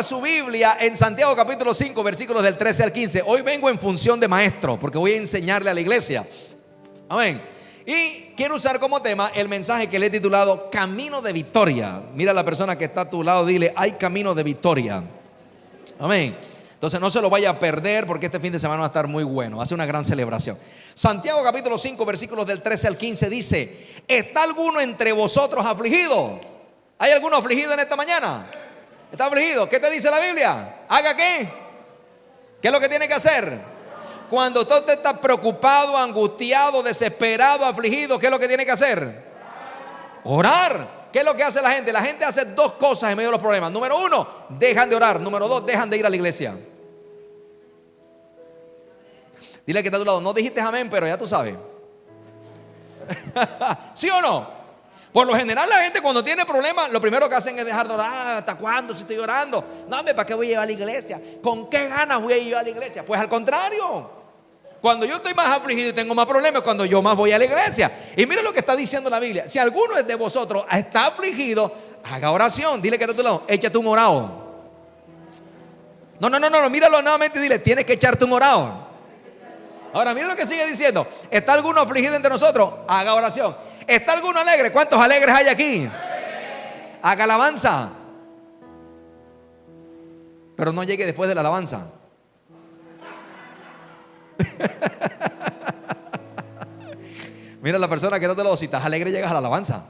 Abra su Biblia en Santiago capítulo 5, versículos del 13 al 15. Hoy vengo en función de maestro, porque voy a enseñarle a la iglesia. Amén. Y quiero usar como tema el mensaje que le he titulado Camino de Victoria. Mira a la persona que está a tu lado, dile: hay camino de victoria. Amén. Entonces no se lo vaya a perder, porque este fin de semana va a estar muy bueno. Va a ser una gran celebración. Santiago capítulo 5, versículos del 13 al 15 dice: ¿está alguno entre vosotros afligido? ¿Hay alguno afligido en esta mañana? ¿Está afligido? ¿Qué te dice la Biblia? ¿Haga qué? ¿Qué es lo que tiene que hacer? Cuando usted está preocupado, angustiado, desesperado, afligido, ¿qué es lo que tiene que hacer? Orar. ¿Qué es lo que hace la gente? La gente hace dos cosas en medio de los problemas. Número uno, dejan de orar. Número dos, dejan de ir a la iglesia. Dile que está a tu lado: no dijiste amén, pero ya tú sabes. ¿Sí o no? Por lo general la gente cuando tiene problemas, lo primero que hacen es dejar de orar. ¿Hasta cuándo si estoy orando? No, hombre, ¿para qué voy a llevar a la iglesia? ¿Con qué ganas voy a llevar a la iglesia? Pues al contrario, cuando yo estoy más afligido y tengo más problemas, cuando yo más voy a la iglesia. Y mire lo que está diciendo la Biblia: si alguno de vosotros está afligido, haga oración. Dile que está a tu lado: échate un orado. No, míralo nuevamente y dile: tienes que echarte un orado. Ahora mire lo que sigue diciendo: ¿está alguno afligido entre nosotros? Haga oración. ¿Está alguno alegre? ¿Cuántos alegres hay aquí? Haga alabanza. Pero no llegue después de la alabanza. Mira a la persona que está de los: si estás alegre, llegas a la alabanza.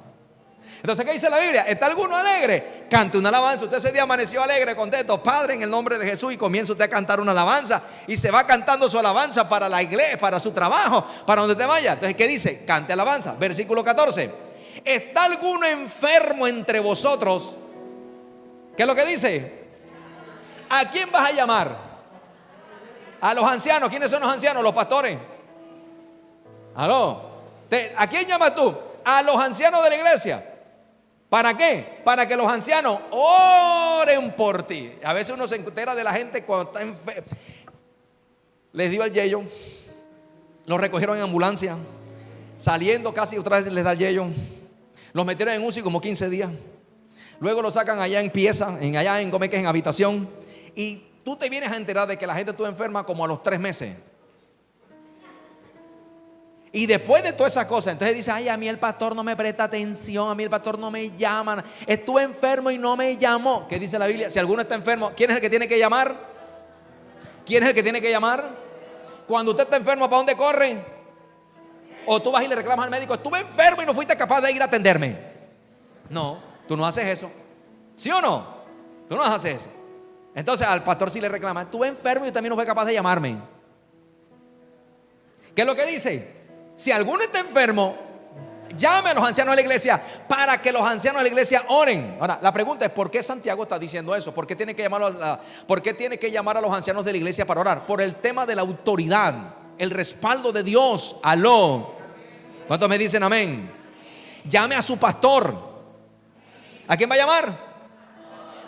Entonces, ¿qué dice la Biblia? ¿Está alguno alegre? Cante una alabanza. Usted ese día amaneció alegre, contento. Padre, en el nombre de Jesús, y comienza usted a cantar una alabanza. Y se va cantando su alabanza para la iglesia, para su trabajo, para donde te vaya. Entonces, ¿qué dice? Cante alabanza. Versículo 14. ¿Está alguno enfermo entre vosotros? ¿Qué es lo que dice? ¿A quién vas a llamar? A los ancianos. ¿Quiénes son los ancianos? Los pastores. ¿Aló? ¿A quién llamas tú? A los ancianos de la iglesia. ¿Para qué? Para que los ancianos oren por ti. A veces uno se entera de la gente cuando está enfermo. Les dio el yello, los recogieron en ambulancia, saliendo casi otra vez les da el yello, los metieron en UCI como 15 días. Luego lo sacan allá en pieza, allá en Gómez, que es en habitación. Y tú te vienes a enterar de que la gente estuvo enferma como a los 3 meses. Y después de todas esas cosas, entonces dice: ay, a mí el pastor no me presta atención, a mí el pastor no me llama, estuve enfermo y no me llamó. ¿Qué dice la Biblia? Si alguno está enfermo, ¿quién es el que tiene que llamar? ¿Quién es el que tiene que llamar? Cuando usted está enfermo, ¿para dónde corre? O tú vas y le reclamas al médico: estuve enfermo y no fuiste capaz de ir a atenderme. No, tú no haces eso. ¿Sí o no? Tú no haces eso. Entonces al pastor sí le reclama: estuve enfermo y también no fue capaz de llamarme. ¿Qué es lo que dice? Si alguno está enfermo, llame a los ancianos de la iglesia para que los ancianos de la iglesia oren. Ahora, la pregunta es: ¿por qué Santiago está diciendo eso? ¿Por qué tiene que llamar a los ancianos de la iglesia para orar? Por el tema de la autoridad, el respaldo de Dios. Aló. ¿Cuántos me dicen amén? Llame a su pastor. ¿A quién va a llamar?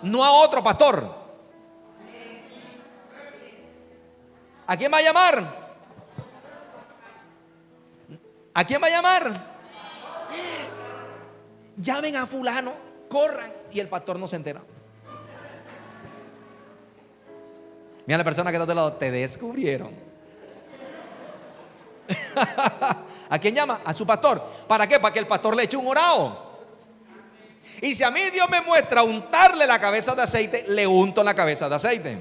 No a otro pastor. ¿A quién va a llamar? ¿A quién va a llamar? Llamen a fulano, corran. Y el pastor no se entera. Mira a la persona que está de lado: te descubrieron. ¿A quién llama? A su pastor. ¿Para qué? Para que el pastor le eche un orado. Y si a mí Dios me muestra untarle la cabeza de aceite, le unto la cabeza de aceite.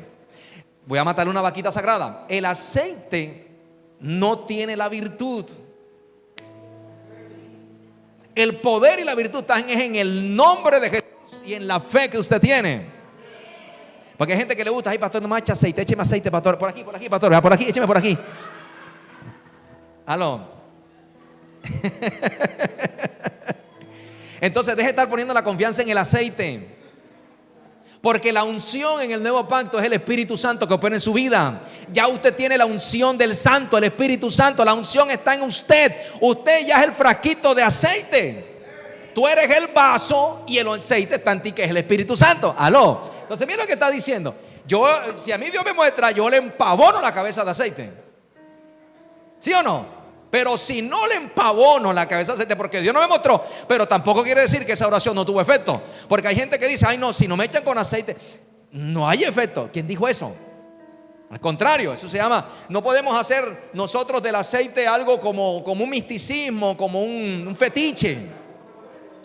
Voy a matarle una vaquita sagrada. El aceite no tiene la virtud. El poder y la virtud están en el nombre de Jesús y en la fe que usted tiene. Porque hay gente que le gusta: ay, pastor, no me eche aceite, écheme aceite, pastor. Por aquí, pastor, por aquí, écheme por aquí. Aló. Entonces deje de estar poniendo la confianza en el aceite. Porque la unción en el nuevo pacto es el Espíritu Santo que opera en su vida. Ya usted tiene la unción del Santo, el Espíritu Santo. La unción está en usted. Usted ya es el frasquito de aceite. Tú eres el vaso y el aceite está en ti, que es el Espíritu Santo. Aló. Entonces mira lo que está diciendo. Si a mí Dios me muestra, yo le empavono la cabeza de aceite. ¿Sí o no? Pero si no le empavono la cabeza de aceite, porque Dios no me mostró, pero tampoco quiere decir que esa oración no tuvo efecto. Porque hay gente que dice: ay, no, si no me echan con aceite. No hay efecto. ¿Quién dijo eso? Al contrario, eso se llama, no podemos hacer nosotros del aceite algo como un misticismo, como un fetiche.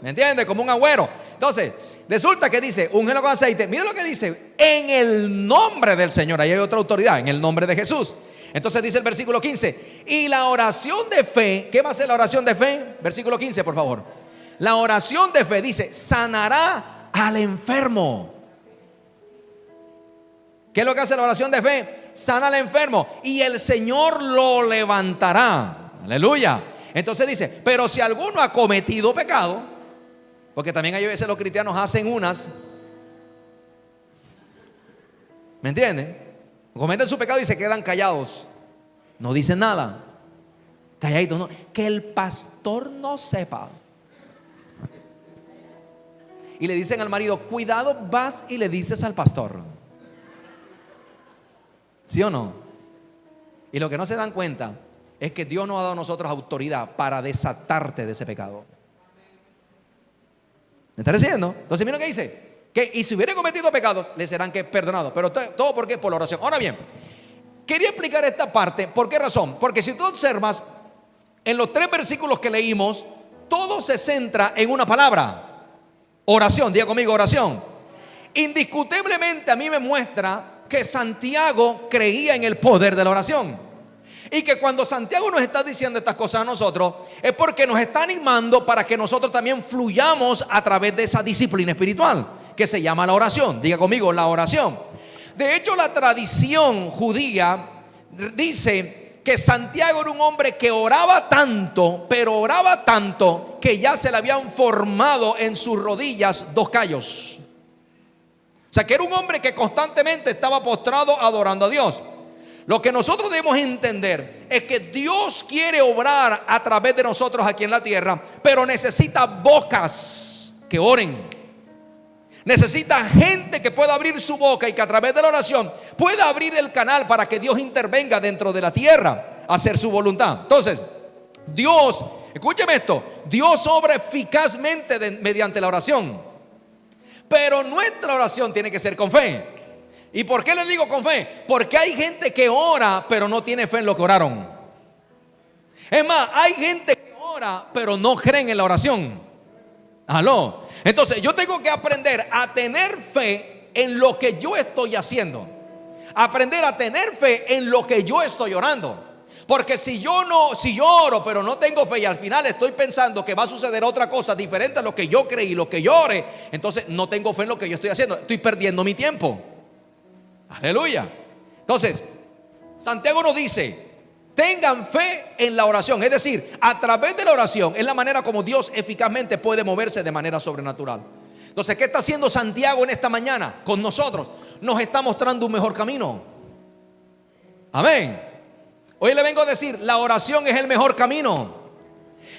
¿Me entiendes? Como un agüero. Entonces, resulta que dice, úngelo con aceite. Mira lo que dice, en el nombre del Señor. Ahí hay otra autoridad, en el nombre de Jesús. Entonces dice el versículo 15, y la oración de fe, ¿qué va a ser la oración de fe? Versículo 15, por favor. La oración de fe dice, sanará al enfermo. ¿Qué es lo que hace la oración de fe? Sana al enfermo y el Señor lo levantará. Aleluya. Entonces dice, pero si alguno ha cometido pecado, porque también hay veces los cristianos hacen unas, ¿me entienden? Cometen su pecado y se quedan callados, no dicen nada, calladitos, no, que el pastor no sepa. Y le dicen al marido, cuidado, vas y le dices al pastor. ¿Sí o no? Y lo que no se dan cuenta es que Dios nos ha dado a nosotros autoridad para desatarte de ese pecado. ¿Me está diciendo? Entonces mira lo que dice, que y si hubiera cometido pecados le serán que perdonados. Pero todo ¿por qué? Por la oración. Ahora bien, quería explicar esta parte. ¿Por qué razón? Porque si tú observas en los 3 versículos que leímos, todo se centra en una palabra: oración. Diga conmigo, oración. Indiscutiblemente a mí me muestra que Santiago creía en el poder de la oración. Y que cuando Santiago nos está diciendo estas cosas a nosotros, es porque nos está animando para que nosotros también fluyamos a través de esa disciplina espiritual que se llama la oración. Diga conmigo, la oración. De hecho, la tradición judía dice que Santiago era un hombre que oraba tanto, pero oraba tanto que ya se le habían formado en sus rodillas 2 callos. O sea, que era un hombre que constantemente estaba postrado adorando a Dios. Lo que nosotros debemos entender es que Dios quiere obrar a través de nosotros aquí en la tierra, pero necesita bocas que oren. Necesita gente que pueda abrir su boca y que a través de la oración pueda abrir el canal para que Dios intervenga dentro de la tierra a hacer su voluntad. Entonces, Dios, escúcheme esto, Dios obra eficazmente mediante la oración. Pero nuestra oración tiene que ser con fe. ¿Y por qué le digo con fe? Porque hay gente que ora pero no tiene fe en lo que oraron. Es más, hay gente que ora pero no creen en la oración. Aló. Entonces yo tengo que aprender a tener fe en lo que yo estoy haciendo. Aprender a tener fe en lo que yo estoy orando. Porque si yo oro pero no tengo fe y al final estoy pensando que va a suceder otra cosa diferente a lo que yo creí, lo que yo oré, entonces no tengo fe en lo que yo estoy haciendo, estoy perdiendo mi tiempo. Aleluya. Entonces, Santiago nos dice, tengan fe en la oración. Es decir, a través de la oración es la manera como Dios eficazmente puede moverse de manera sobrenatural. Entonces, ¿qué está haciendo Santiago en esta mañana con nosotros? Nos está mostrando un mejor camino. Amén. Hoy le vengo a decir, la oración es el mejor camino.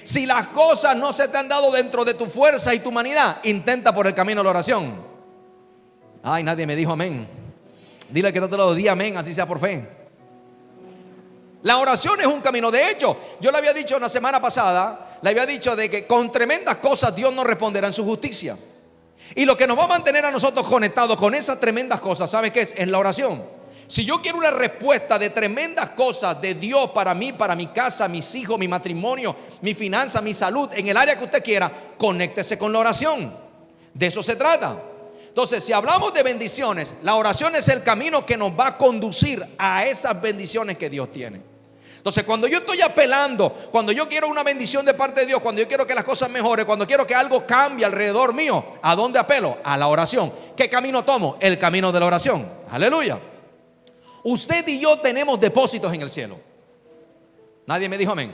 Si las cosas no se te han dado dentro de tu fuerza y tu humanidad, intenta por el camino de la oración. Ay, nadie me dijo amén. Dile que no te lo di amén, así sea por fe. La oración es un camino. De hecho, yo le había dicho la semana pasada, le había dicho de que con tremendas cosas Dios nos responderá en su justicia. Y lo que nos va a mantener a nosotros conectados con esas tremendas cosas, ¿sabe qué es? Es la oración. Si yo quiero una respuesta de tremendas cosas de Dios para mí, para mi casa, mis hijos, mi matrimonio, mi finanza, mi salud, en el área que usted quiera, conéctese con la oración. De eso se trata. Entonces, si hablamos de bendiciones, la oración es el camino que nos va a conducir a esas bendiciones que Dios tiene. Entonces, cuando yo estoy apelando, cuando yo quiero una bendición de parte de Dios, cuando yo quiero que las cosas mejoren, cuando quiero que algo cambie alrededor mío, ¿a dónde apelo? A la oración. ¿Qué camino tomo? El camino de la oración. Aleluya. Usted y yo tenemos depósitos en el cielo. Nadie me dijo amén.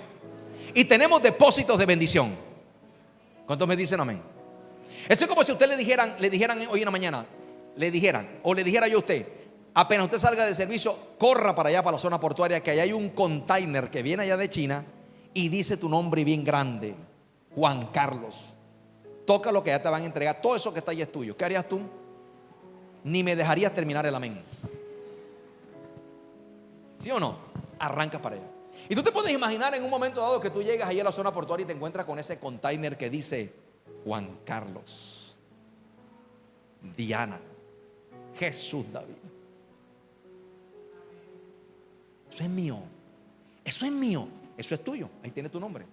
Y tenemos depósitos de bendición. ¿Cuántos me dicen amén? Eso es como si usted le dijeran hoy en la mañana, le dijera yo a usted, apenas usted salga del servicio, corra para allá, para la zona portuaria, que allá hay un container que viene allá de China y dice tu nombre bien grande, Juan Carlos. Toca lo que ya te van a entregar, todo eso que está ahí es tuyo. ¿Qué harías tú? Ni me dejarías terminar el amén. ¿Sí o no? Arrancas para allá. Y tú te puedes imaginar en un momento dado que tú llegas ahí a la zona portuaria y te encuentras con ese container que dice Juan Carlos, Diana, Jesús, David. Eso es mío. Eso es mío. Eso es tuyo. Ahí tiene tu nombre.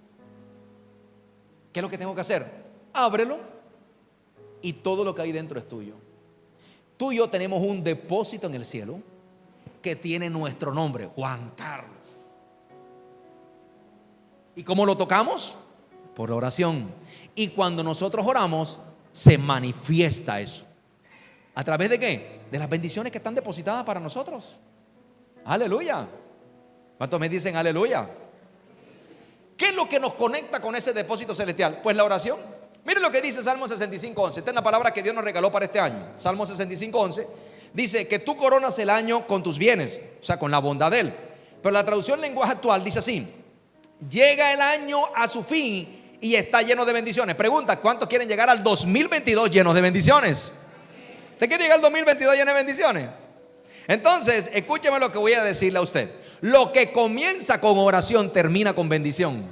¿Qué es lo que tengo que hacer? Ábrelo y todo lo que hay dentro es tuyo. Tú y yo tenemos un depósito en el cielo que tiene nuestro nombre, Juan Carlos. ¿Y cómo lo tocamos? Por oración. Y cuando nosotros oramos, se manifiesta eso. ¿A través de qué? De las bendiciones que están depositadas para nosotros. Aleluya. ¿Cuántos me dicen aleluya? ¿Qué es lo que nos conecta con ese depósito celestial? Pues la oración. Miren lo que dice Salmo 65:11. Esta es la palabra que Dios nos regaló para este año. Salmo 65:11 dice que tú coronas el año con tus bienes, o sea, con la bondad de Él. Pero la traducción lenguaje actual dice así: llega el año a su fin y está lleno de bendiciones. Pregunta, ¿cuántos quieren llegar al 2022 llenos de bendiciones? ¿Usted quiere llegar al 2022 lleno de bendiciones? Entonces, escúcheme lo que voy a decirle a usted. Lo que comienza con oración termina con bendición.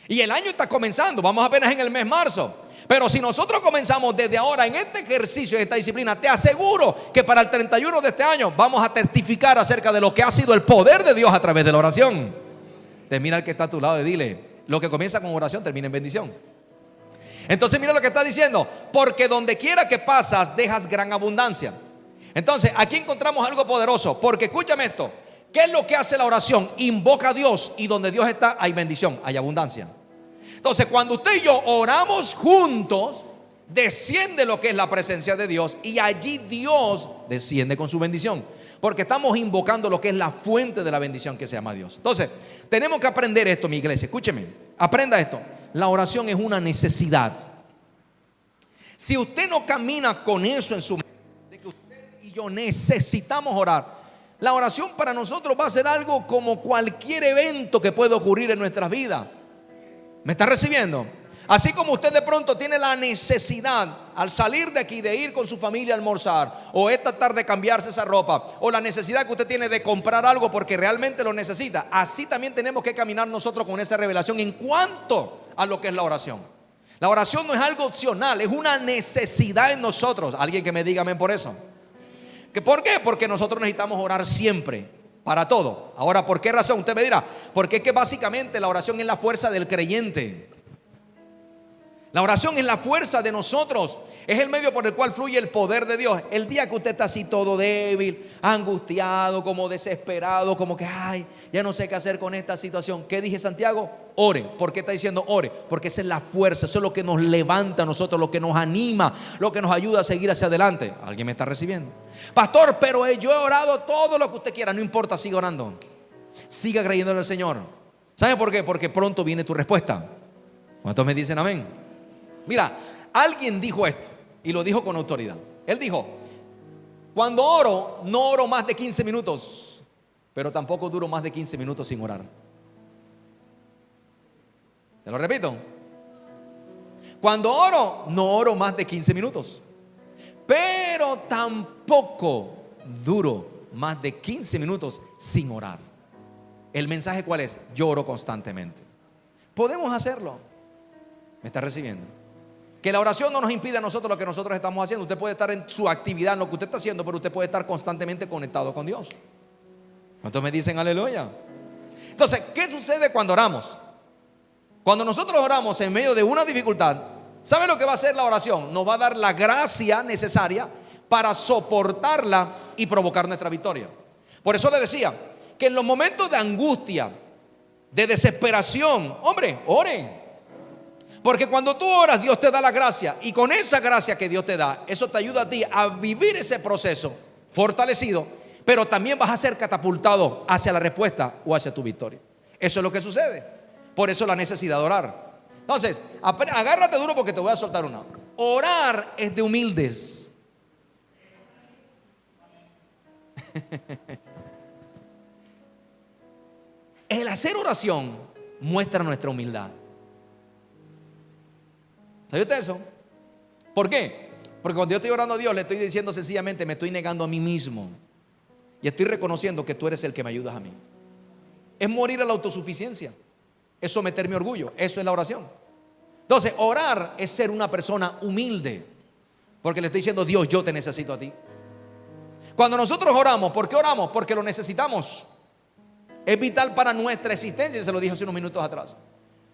Y el año está comenzando, vamos apenas en el mes marzo. Pero si nosotros comenzamos desde ahora en este ejercicio, en esta disciplina, te aseguro que para el 31 de este año vamos a testificar acerca de lo que ha sido el poder de Dios a través de la oración. Te mira al que está a tu lado y dile: lo que comienza con oración termina en bendición. Entonces mira lo que está diciendo: porque donde quiera que pasas dejas gran abundancia. Entonces aquí encontramos algo poderoso, porque escúchame esto: ¿qué es lo que hace la oración? Invoca a Dios, y donde Dios está hay bendición, hay abundancia. Entonces cuando usted y yo oramos juntos, desciende lo que es la presencia de Dios, y allí Dios desciende con su bendición, porque estamos invocando lo que es la fuente de la bendición que se llama Dios. Entonces tenemos que aprender esto, mi iglesia. Escúcheme, aprenda esto: la oración es una necesidad. Si usted no camina con eso en su mente, de que usted y yo necesitamos orar, la oración para nosotros va a ser algo como cualquier evento que puede ocurrir en nuestras vidas. ¿Me está recibiendo? Así como usted de pronto tiene la necesidad al salir de aquí de ir con su familia a almorzar, o esta tarde cambiarse esa ropa, o la necesidad que usted tiene de comprar algo porque realmente lo necesita, así también tenemos que caminar nosotros con esa revelación en cuanto a lo que es la oración. La oración no es algo opcional, es una necesidad en nosotros. Alguien que me diga amén por eso. ¿Por qué? Porque nosotros necesitamos orar siempre, para todo. Ahora, ¿por qué razón? Usted me dirá: porque es que básicamente la oración es la fuerza del creyente. La oración es la fuerza de nosotros, es el medio por el cual fluye el poder de Dios. El día que usted está así todo débil, angustiado, como desesperado, como que ay, ya no sé qué hacer con esta situación, ¿qué dije, Santiago? Ore. ¿Por qué está diciendo ore? Porque esa es la fuerza, eso es lo que nos levanta a nosotros, lo que nos anima, lo que nos ayuda a seguir hacia adelante. ¿Alguien me está recibiendo? Pastor, pero yo he orado todo lo que usted quiera. No importa, siga orando, siga creyendo en el Señor. ¿Sabe por qué? Porque pronto viene tu respuesta. ¿Cuántos me dicen amén? Mira, alguien dijo esto y lo dijo con autoridad. Él dijo: cuando oro, no oro más de 15 minutos, pero tampoco duro más de 15 minutos sin orar. Te lo repito: cuando oro, no oro más de 15 minutos, pero tampoco duro más de 15 minutos sin orar. ¿El mensaje cuál es? Yo oro constantemente. Podemos hacerlo. ¿Me está recibiendo? Que la oración no nos impide a nosotros lo que nosotros estamos haciendo. Usted puede estar en su actividad, en lo que usted está haciendo, pero usted puede estar constantemente conectado con Dios. ¿Cuántos me dicen aleluya? Entonces, ¿qué sucede cuando oramos? Cuando nosotros oramos en medio de una dificultad, ¿sabe lo que va a hacer la oración? Nos va a dar la gracia necesaria para soportarla y provocar nuestra victoria. Por eso le decía que en los momentos de angustia, de desesperación, hombre, oren. Porque cuando tú oras, Dios te da la gracia, y con esa gracia que Dios te da, eso te ayuda a ti a vivir ese proceso fortalecido, pero también vas a ser catapultado hacia la respuesta o hacia tu victoria. Eso es lo que sucede. Por eso la necesidad de orar. Entonces, agárrate duro porque te voy a soltar una. Orar es de humildes. El hacer oración muestra nuestra humildad. ¿Sabe usted eso? ¿Por qué? Porque cuando yo estoy orando a Dios, le estoy diciendo sencillamente: me estoy negando a mí mismo y estoy reconociendo que tú eres el que me ayudas a mí. Es morir a la autosuficiencia, es someter mi orgullo. Eso es la oración. Entonces, orar es ser una persona humilde. Porque le estoy diciendo: Dios, yo te necesito a ti. Cuando nosotros oramos, ¿por qué oramos? Porque lo necesitamos. Es vital para nuestra existencia. Se lo dije hace unos minutos atrás.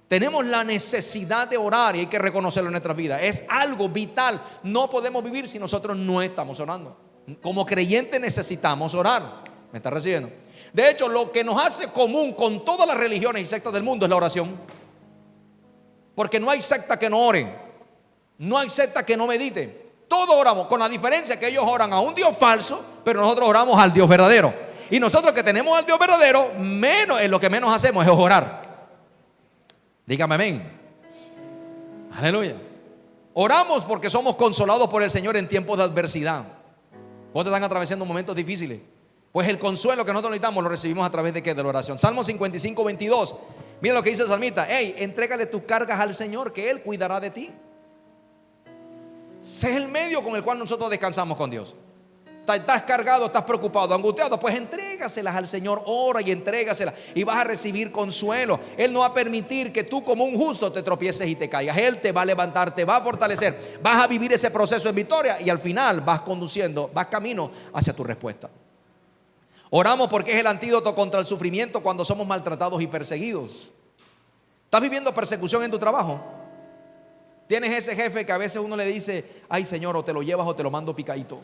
Tenemos la necesidad de orar y hay que reconocerlo en nuestras vidas. Es algo vital. No podemos vivir si nosotros no estamos orando. Como creyentes necesitamos orar. ¿Me está recibiendo? De hecho, lo que nos hace común con todas las religiones y sectas del mundo es la oración. Porque no hay secta que no ore. No hay secta que no medite. Todos oramos, con la diferencia que ellos oran a un Dios falso, pero nosotros oramos al Dios verdadero. Y nosotros que tenemos al Dios verdadero, lo que menos hacemos es orar. Dígame amén. Aleluya. Oramos porque somos consolados por el Señor en tiempos de adversidad. ¿Cuántos están atravesando momentos difíciles? Pues el consuelo que nosotros necesitamos lo recibimos a través de ¿qué? De la oración. Salmo 55, 22. Mira lo que dice el salmista: hey, entrégale tus cargas al Señor, que Él cuidará de ti. Ese es el medio con el cual nosotros descansamos con Dios. Estás cargado, estás preocupado, angustiado, pues entrégaselas al Señor, ora y entrégaselas y vas a recibir consuelo. Él no va a permitir que tú como un justo te tropieces y te caigas. Él te va a levantar, te va a fortalecer, vas a vivir ese proceso en victoria y al final vas camino hacia tu respuesta. Oramos porque es el antídoto contra el sufrimiento cuando somos maltratados y perseguidos. ¿Estás viviendo persecución en tu trabajo? Tienes ese jefe que a veces uno le dice: ay Señor, o te lo llevas o te lo mando picadito.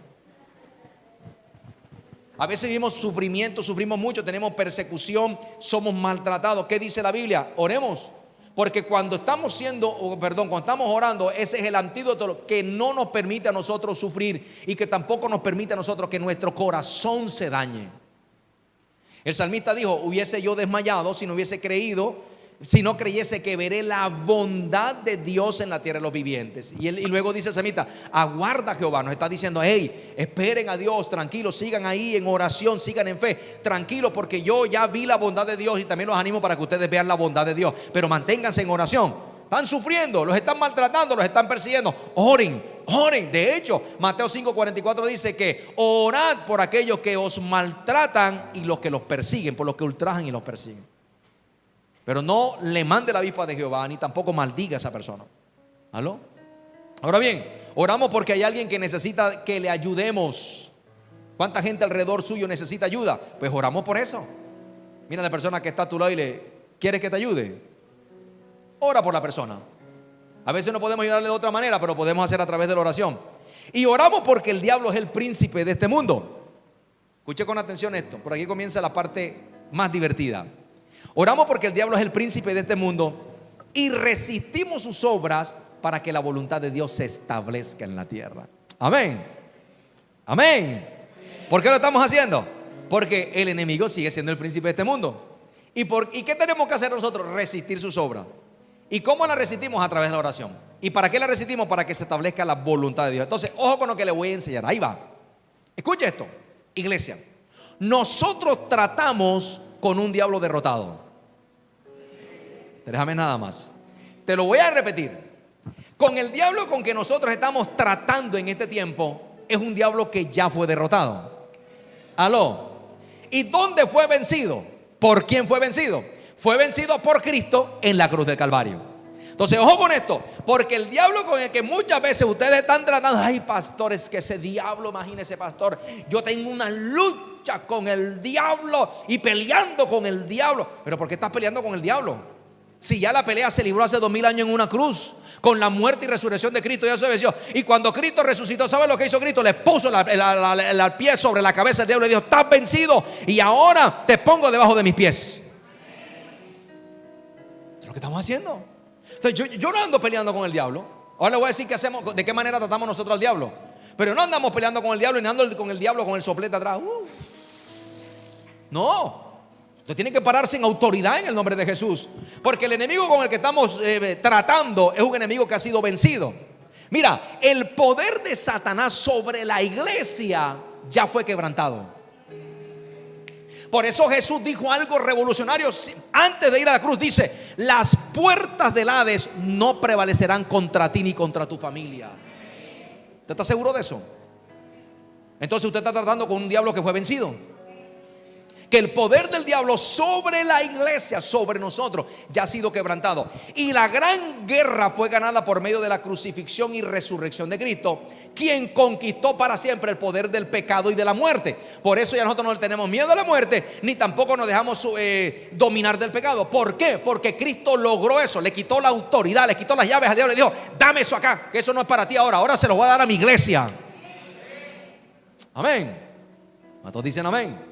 A veces vivimos sufrimiento, sufrimos mucho, tenemos persecución, somos maltratados. ¿Qué dice la Biblia? Oremos. Porque cuando estamos orando, ese es el antídoto que no nos permite a nosotros sufrir y que tampoco nos permite a nosotros que nuestro corazón se dañe. El salmista dijo: hubiese yo desmayado si no hubiese creído, si no creyese que veré la bondad de Dios en la tierra de los vivientes. Y luego dice el salmista: aguarda a Jehová. Nos está diciendo: hey, esperen a Dios, tranquilos, sigan ahí en oración, sigan en fe, tranquilos, porque yo ya vi la bondad de Dios y también los animo para que ustedes vean la bondad de Dios. Pero manténganse en oración. Están sufriendo, los están maltratando, los están persiguiendo. Oren, oren. De hecho, Mateo 5:44 dice que orad por aquellos que os maltratan y los que los persiguen, por los que ultrajan y los persiguen. Pero no le mande la avispa de Jehová, ni tampoco maldiga a esa persona. ¿Aló? Ahora bien, oramos porque hay alguien que necesita que le ayudemos. ¿Cuánta gente alrededor suyo necesita ayuda? Pues oramos por eso. Mira a la persona que está a tu lado y ¿quieres que te ayude? Ora por la persona. A veces no podemos ayudarle de otra manera, pero podemos hacer a través de la oración. Y oramos porque el diablo es el príncipe de este mundo. Escuche con atención esto. Por aquí comienza la parte más divertida. Oramos porque el diablo es el príncipe de este mundo y resistimos sus obras para que la voluntad de Dios se establezca en la tierra. Amén. Amén. ¿Por qué lo estamos haciendo? Porque el enemigo sigue siendo el príncipe de este mundo. ¿Y qué tenemos que hacer nosotros? Resistir sus obras. ¿Y cómo la resistimos? A través de la oración. ¿Y para qué la resistimos? Para que se establezca la voluntad de Dios. Entonces, ojo con lo que le voy a enseñar. Ahí va. Escuche esto, iglesia. Nosotros tratamos con un diablo derrotado. Déjame nada más. Te lo voy a repetir. Con el diablo con que nosotros estamos tratando en este tiempo es un diablo que ya fue derrotado. ¿Aló? ¿Y dónde fue vencido? ¿Por quién fue vencido? Fue vencido por Cristo en la cruz del Calvario. Entonces, ojo con esto, porque el diablo con el que muchas veces ustedes están tratando, ay pastor, es que ese diablo, imagínese pastor, yo tengo una lucha con el diablo y peleando con el diablo. Pero ¿por qué estás peleando con el diablo? Si ya la pelea se libró hace 2000 años en una cruz, con la muerte y resurrección de Cristo ya se venció. Y cuando Cristo resucitó, ¿sabes lo que hizo Cristo? Le puso el pie sobre la cabeza del diablo y dijo: estás vencido y ahora te pongo debajo de mis pies. Eso es lo que estamos haciendo. Entonces, yo no ando peleando con el diablo. Ahora le voy a decir qué hacemos, de qué manera tratamos nosotros al diablo. Pero no andamos peleando con el diablo y andando con el diablo con el soplete atrás. No. Usted tiene que pararse en autoridad en el nombre de Jesús. Porque el enemigo con el que estamos tratando es un enemigo que ha sido vencido. Mira, el poder de Satanás sobre la iglesia ya fue quebrantado. Por eso Jesús dijo algo revolucionario antes de ir a la cruz. Dice: las puertas del Hades no prevalecerán contra ti ni contra tu familia. ¿Usted está seguro de eso? Entonces usted está tratando con un diablo que fue vencido. que el poder del diablo sobre la iglesia, sobre nosotros, ya ha sido quebrantado. Y la gran guerra fue ganada por medio de la crucifixión y resurrección de Cristo, quien conquistó para siempre el poder del pecado y de la muerte. Por eso ya nosotros no le tenemos miedo a la muerte, ni tampoco nos dejamos dominar del pecado. ¿Por qué? Porque Cristo logró eso, le quitó la autoridad, le quitó las llaves al diablo y le dijo: dame eso acá, que eso no es para ti ahora se lo voy a dar a mi iglesia. Amén. ¿Cuántos dicen amén?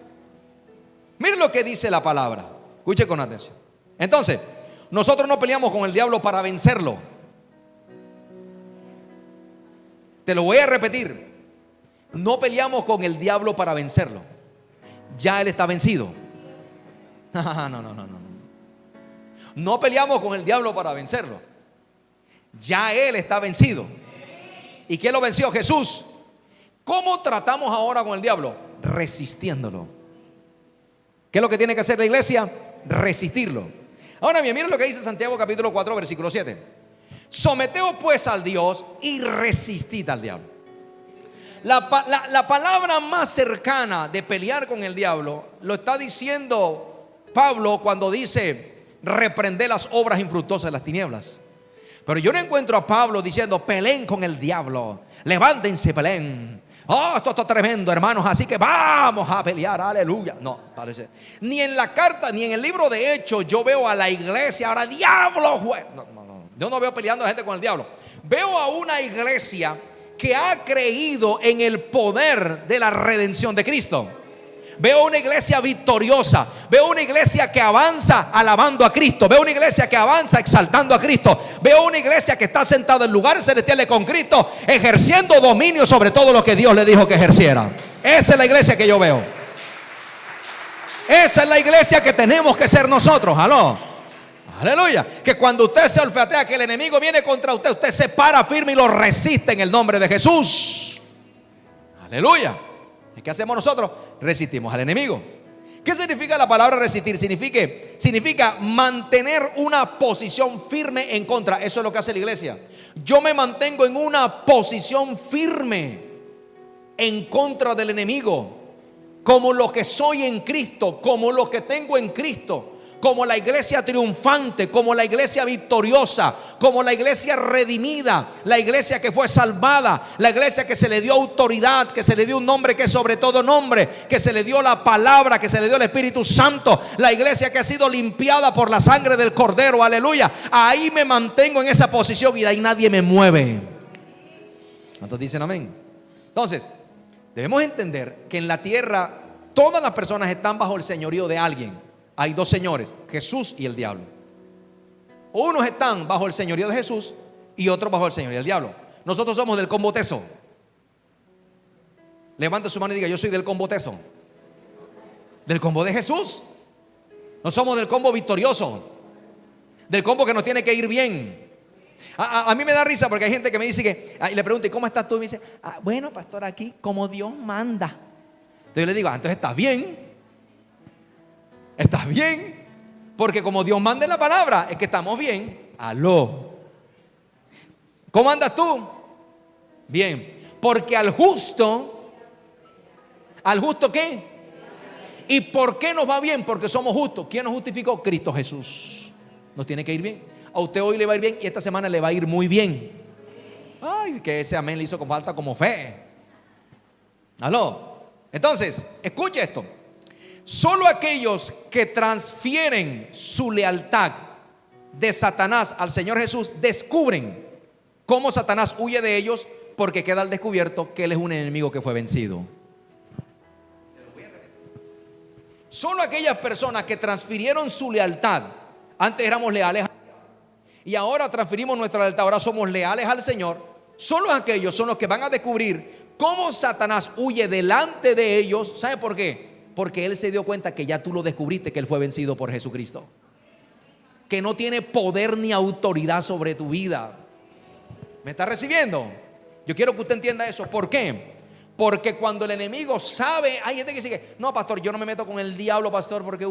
Miren lo que dice la palabra. Escuche con atención. Entonces, nosotros no peleamos con el diablo para vencerlo. Te lo voy a repetir. No peleamos con el diablo para vencerlo. Ya él está vencido. No. No peleamos con el diablo para vencerlo. Ya él está vencido. ¿Y quién lo venció? Jesús. ¿Cómo tratamos ahora con el diablo? Resistiéndolo. ¿Qué es lo que tiene que hacer la iglesia? Resistirlo. Ahora bien, miren lo que dice Santiago capítulo 4 versículo 7. Someteos pues al Dios y resistid al diablo. La palabra más cercana de pelear con el diablo lo está diciendo Pablo cuando dice: reprender las obras infructuosas de las tinieblas. Pero yo no encuentro a Pablo diciendo: peleen con el diablo, levántense, peleen. Oh, esto está tremendo, hermanos, así que vamos a pelear, aleluya. No, parece. Ni en la carta, ni en el libro de Hechos yo veo a la iglesia ahora: diablo, no. Yo no veo peleando a la gente con el diablo. Veo a una iglesia que ha creído en el poder de la redención de Cristo. Veo una iglesia victoriosa. Veo una iglesia que avanza alabando a Cristo. Veo una iglesia que avanza exaltando a Cristo. Veo una iglesia que está sentada en lugares celestiales con Cristo, ejerciendo dominio sobre todo lo que Dios le dijo que ejerciera. Esa es la iglesia que yo veo. Esa es la iglesia que tenemos que ser nosotros. Aló. Aleluya. Que cuando usted se olfatea que el enemigo viene contra usted, usted se para firme y lo resiste en el nombre de Jesús. Aleluya. ¿Qué hacemos nosotros? Resistimos al enemigo. ¿Qué significa la palabra resistir? Significa mantener una posición firme en contra. Eso es lo que hace la iglesia. Yo me mantengo en una posición firme en contra del enemigo, como lo que soy en Cristo, como lo que tengo en Cristo, como la iglesia triunfante, como la iglesia victoriosa, como la iglesia redimida, la iglesia que fue salvada, la iglesia que se le dio autoridad, que se le dio un nombre que es sobre todo nombre, que se le dio la palabra, que se le dio el Espíritu Santo, la iglesia que ha sido limpiada por la sangre del Cordero, aleluya. Ahí me mantengo en esa posición y de ahí nadie me mueve. ¿Cuántos dicen amén? Entonces, debemos entender que en la tierra todas las personas están bajo el señorío de alguien. Hay dos señores, Jesús y el diablo. Unos están bajo el señorío de Jesús y otros bajo el señorío del diablo. Nosotros somos del combo teso. Levante su mano y diga: yo soy del combo teso. Del combo de Jesús. No somos del combo victorioso, del combo que nos tiene que ir bien. A mí me da risa porque hay gente que me dice que, y le pregunto: ¿y cómo estás tú? Y me dice: bueno, pastor, aquí como Dios manda. Entonces yo le digo: entonces estás bien. ¿Estás bien? Porque como Dios manda en la palabra, es que estamos bien. Aló. ¿Cómo andas tú? Bien. Porque al justo ¿qué? ¿Y por qué nos va bien? Porque somos justos. ¿Quién nos justificó? Cristo Jesús. Nos tiene que ir bien. A usted hoy le va a ir bien y esta semana le va a ir muy bien. Ay, que ese amén le hizo con falta como fe. Aló. Entonces, escuche esto. Solo aquellos que transfieren su lealtad de Satanás al Señor Jesús descubren cómo Satanás huye de ellos, porque queda al descubierto que él es un enemigo que fue vencido. Solo aquellas personas que transfirieron su lealtad, antes éramos leales y ahora transferimos nuestra lealtad, ahora somos leales al Señor. Solo aquellos son los que van a descubrir cómo Satanás huye delante de ellos. ¿Sabe por qué? Porque él se dio cuenta que ya tú lo descubriste, que él fue vencido por Jesucristo, que no tiene poder ni autoridad sobre tu vida. ¿Me está recibiendo? Yo quiero que usted entienda eso. ¿Por qué? Porque cuando el enemigo sabe, hay gente que dice: no, pastor, yo no me meto con el diablo, pastor, porque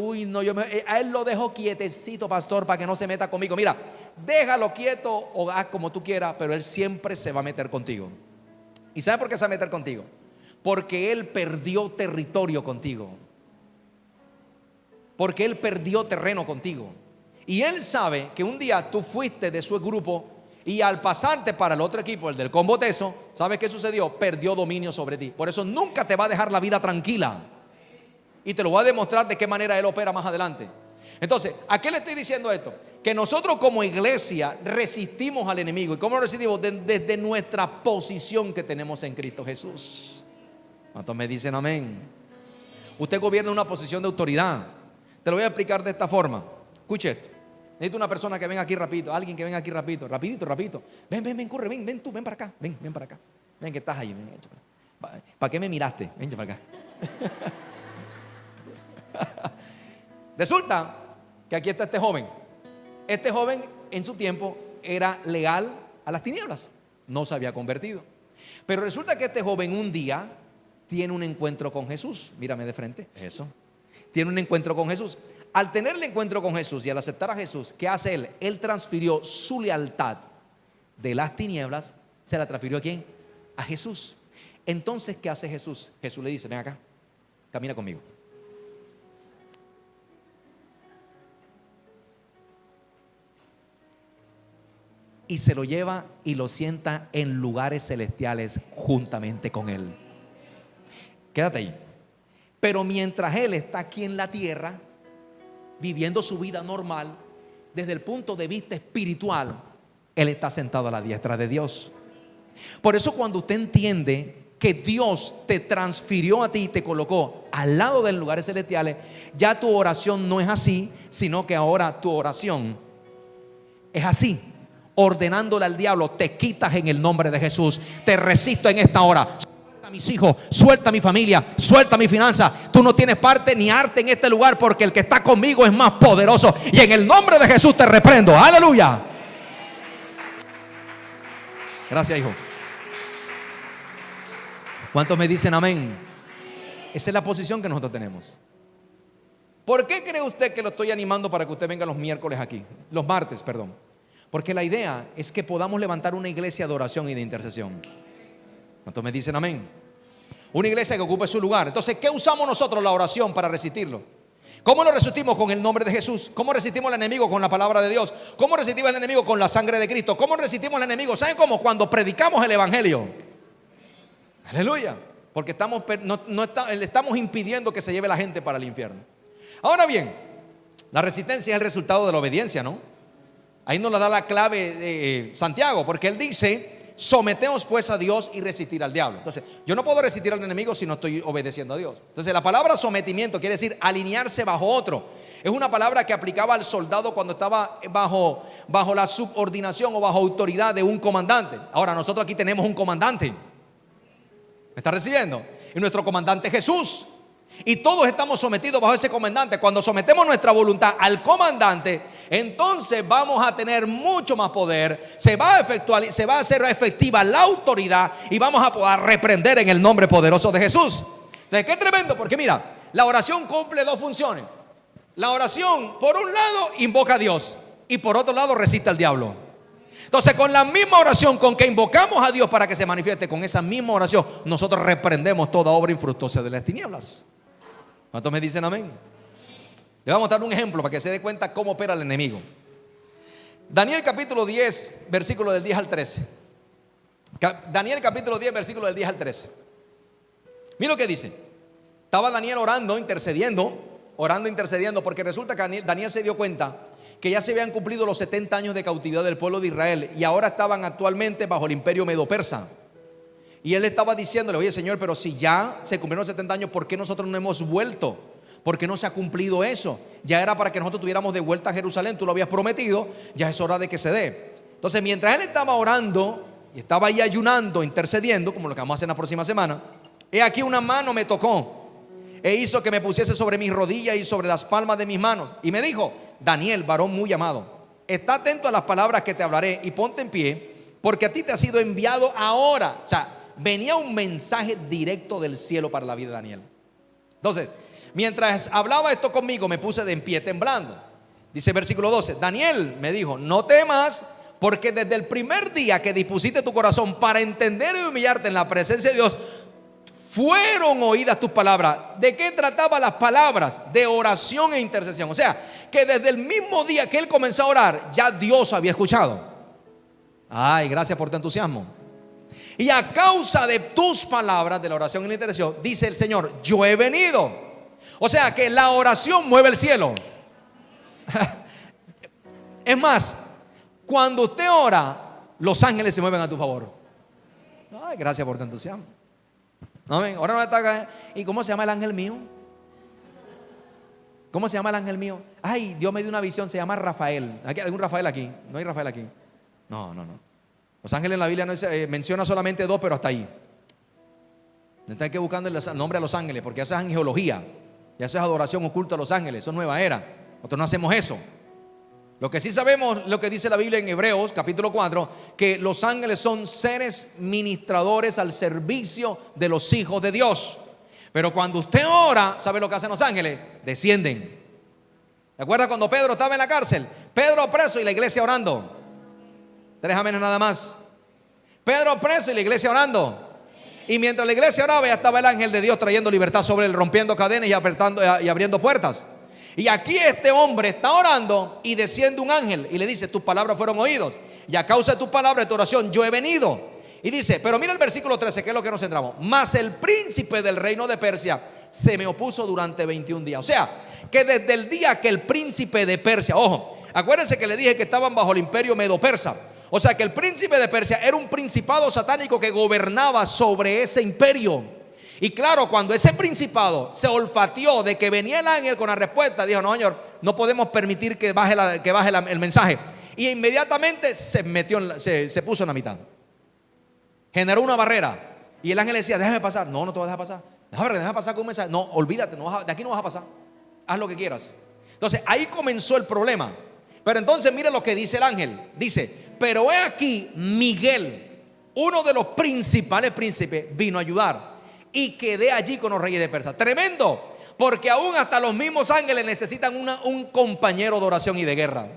a él lo dejo quietecito, pastor, para que no se meta conmigo. Mira, déjalo quieto o haz como tú quieras, pero él siempre se va a meter contigo. ¿Y sabe por qué se va a meter contigo? Porque él perdió territorio contigo. porque Él perdió terreno contigo. Y Él sabe que un día tú fuiste de su grupo y al pasarte para el otro equipo, el del combo teso, ¿sabes qué sucedió? Perdió dominio sobre ti. Por eso nunca te va a dejar la vida tranquila. Y te lo voy a demostrar de qué manera Él opera más adelante. Entonces, ¿a qué le estoy diciendo esto? Que nosotros como iglesia resistimos al enemigo. ¿Y cómo lo resistimos? Desde nuestra posición que tenemos en Cristo Jesús. ¿Cuántos me dicen amén? Usted gobierna una posición de autoridad. Te lo voy a explicar de esta forma. Escuche esto. Necesito una persona que venga aquí rapidito. Alguien que venga aquí rapidito. Rapidito. Ven, corre, ven tú, ven para acá. Ven para acá. Ven que estás ahí. ¿Para qué me miraste? Ven para acá. Resulta que aquí está este joven. Este joven en su tiempo era leal a las tinieblas. No se había convertido. Pero resulta que este joven un día tiene un encuentro con Jesús. Mírame de frente. Eso. Tiene un encuentro con Jesús. Al tener el encuentro con Jesús y al aceptar a Jesús, ¿qué hace él? Él transfirió su lealtad de las tinieblas. ¿Se la transfirió a quién? A Jesús. Entonces, ¿qué hace Jesús? Jesús le dice: ven acá, camina conmigo. Y se lo lleva y lo sienta en lugares celestiales juntamente con él. Quédate ahí. Pero mientras él está aquí en la tierra, viviendo su vida normal, desde el punto de vista espiritual, él está sentado a la diestra de Dios. Por eso cuando usted entiende que Dios te transfirió a ti y te colocó al lado de los lugares celestiales, ya tu oración no es así, sino que ahora tu oración es así. Ordenándole al diablo: te quitas en el nombre de Jesús, te resisto en esta hora. Suelta a mis hijos, suelta a mi familia, suelta mi finanza. Tú no tienes parte ni arte en este lugar, porque el que está conmigo es más poderoso. Y en el nombre de Jesús te reprendo. Aleluya. Gracias, hijo. ¿Cuántos me dicen amén? Esa es la posición que nosotros tenemos. ¿Por qué cree usted que lo estoy animando para que usted venga los miércoles aquí? Los martes, perdón. Porque la idea es que podamos levantar una iglesia de oración y de intercesión. ¿Cuántos me dicen amén? Una iglesia que ocupe su lugar. Entonces, ¿qué usamos nosotros la oración para resistirlo? ¿Cómo lo resistimos? Con el nombre de Jesús. ¿Cómo resistimos al enemigo? Con la palabra de Dios. ¿Cómo resistimos al enemigo? Con la sangre de Cristo. ¿Cómo resistimos al enemigo? ¿Saben cómo? Cuando predicamos el evangelio. Aleluya. Porque le estamos impidiendo que se lleve la gente para el infierno. Ahora bien, la resistencia es el resultado de la obediencia, ¿no? Ahí nos la da la clave de Santiago, porque él dice: someteos pues a Dios y resistir al diablo. Entonces, yo no puedo resistir al enemigo si no estoy obedeciendo a Dios. Entonces, la palabra sometimiento quiere decir alinearse bajo otro. Es una palabra que aplicaba al soldado cuando estaba bajo la subordinación o bajo autoridad de un comandante. Ahora, nosotros aquí tenemos un comandante. ¿Me está recibiendo? Y nuestro comandante es Jesús. Y todos estamos sometidos bajo ese comandante. Cuando sometemos nuestra voluntad al comandante, entonces vamos a tener mucho más poder. Se va a hacer efectiva la autoridad y vamos a poder reprender en el nombre poderoso de Jesús. Entonces, qué tremendo, porque mira, la oración cumple dos funciones. La oración, por un lado, invoca a Dios, y por otro lado, resiste al diablo. Entonces, con la misma oración con que invocamos a Dios para que se manifieste, con esa misma oración nosotros reprendemos toda obra infructuosa de las tinieblas. ¿Cuántos me dicen amén? Le vamos a dar un ejemplo para que se dé cuenta cómo opera el enemigo. Daniel capítulo 10, versículo del 10 al 13. Daniel capítulo 10, versículo del 10 al 13. Mira lo que dice. Estaba Daniel orando, intercediendo, porque resulta que Daniel se dio cuenta que ya se habían cumplido los 70 años de cautividad del pueblo de Israel y ahora estaban actualmente bajo el imperio medo-persa. Y él estaba diciéndole: oye, Señor, pero si ya se cumplieron 70 años, ¿por qué nosotros no hemos vuelto? ¿Por qué no se ha cumplido eso? Ya era para que nosotros tuviéramos de vuelta a Jerusalén. Tú lo habías prometido, ya es hora de que se dé. Entonces, mientras él estaba orando y estaba ahí ayunando, intercediendo, como lo que vamos a hacer en la próxima semana, he aquí una mano me tocó e hizo que me pusiese sobre mis rodillas y sobre las palmas de mis manos. Y me dijo: Daniel, varón muy amado, está atento a las palabras que te hablaré y ponte en pie, porque a ti te ha sido enviado ahora. O sea, venía un mensaje directo del cielo para la vida de Daniel. Entonces, mientras hablaba esto conmigo, me puse de en pie temblando. Dice versículo 12: Daniel me dijo: no temas, porque desde el primer día que dispusiste tu corazón para entender y humillarte en la presencia de Dios, fueron oídas tus palabras. ¿De qué trataban las palabras? De oración e intercesión. O sea, que desde el mismo día que él comenzó a orar, ya Dios había escuchado. Ay, gracias por tu entusiasmo. Y a causa de tus palabras, de la oración y la intercesión, dice el Señor, yo he venido. O sea que la oración mueve el cielo. Es más, cuando usted ora, los ángeles se mueven a tu favor. Ay, gracias por tu entusiasmo. ¿No ven? Ahora no está acá. ¿Y cómo se llama el ángel mío? ¿Cómo se llama el ángel mío? Ay, Dios me dio una visión, se llama Rafael. ¿Hay algún Rafael aquí? ¿No hay Rafael aquí? No. Los ángeles en la Biblia no menciona solamente 2, pero hasta ahí. No está que buscando el nombre a los ángeles, porque eso es angelología. Y eso es adoración oculta a los ángeles. Eso es nueva era. Nosotros no hacemos eso. Lo que sí sabemos, lo que dice la Biblia en Hebreos capítulo 4, que los ángeles son seres ministradores al servicio de los hijos de Dios. Pero cuando usted ora, ¿sabe lo que hacen los ángeles? Descienden. ¿Se acuerda cuando Pedro estaba en la cárcel? Pedro preso y la iglesia orando. 3 amenes nada más. Pedro preso y la iglesia orando. Y mientras la iglesia oraba, ya estaba el ángel de Dios trayendo libertad sobre él, rompiendo cadenas y abriendo puertas. Y aquí este hombre está orando y desciende un ángel y le dice, tus palabras fueron oídos. Y a causa de tus palabras, de tu oración, yo he venido. Y dice, pero mira el versículo 13, que es lo que nos centramos. Mas el príncipe del reino de Persia se me opuso durante 21 días. O sea, que desde el día que el príncipe de Persia, ojo, acuérdense que le dije que estaban bajo el imperio medo-persa. O sea que el príncipe de Persia era un principado satánico que gobernaba sobre ese imperio. Y claro, cuando ese principado se olfateó de que venía el ángel con la respuesta, dijo, no señor, no podemos permitir que baje el mensaje. Y inmediatamente se puso en la mitad. Generó una barrera. Y el ángel le decía, déjame pasar. No te voy a dejar pasar. Déjame pasar con un mensaje. No, olvídate, de aquí no vas a pasar. Haz lo que quieras. Entonces ahí comenzó el problema. Pero entonces mire lo que dice el ángel. Dice, pero he aquí Miguel, uno de los principales príncipes, vino a ayudar. Y quedé allí con los reyes de Persia. Tremendo, porque aún hasta los mismos ángeles necesitan un compañero de oración y de guerra.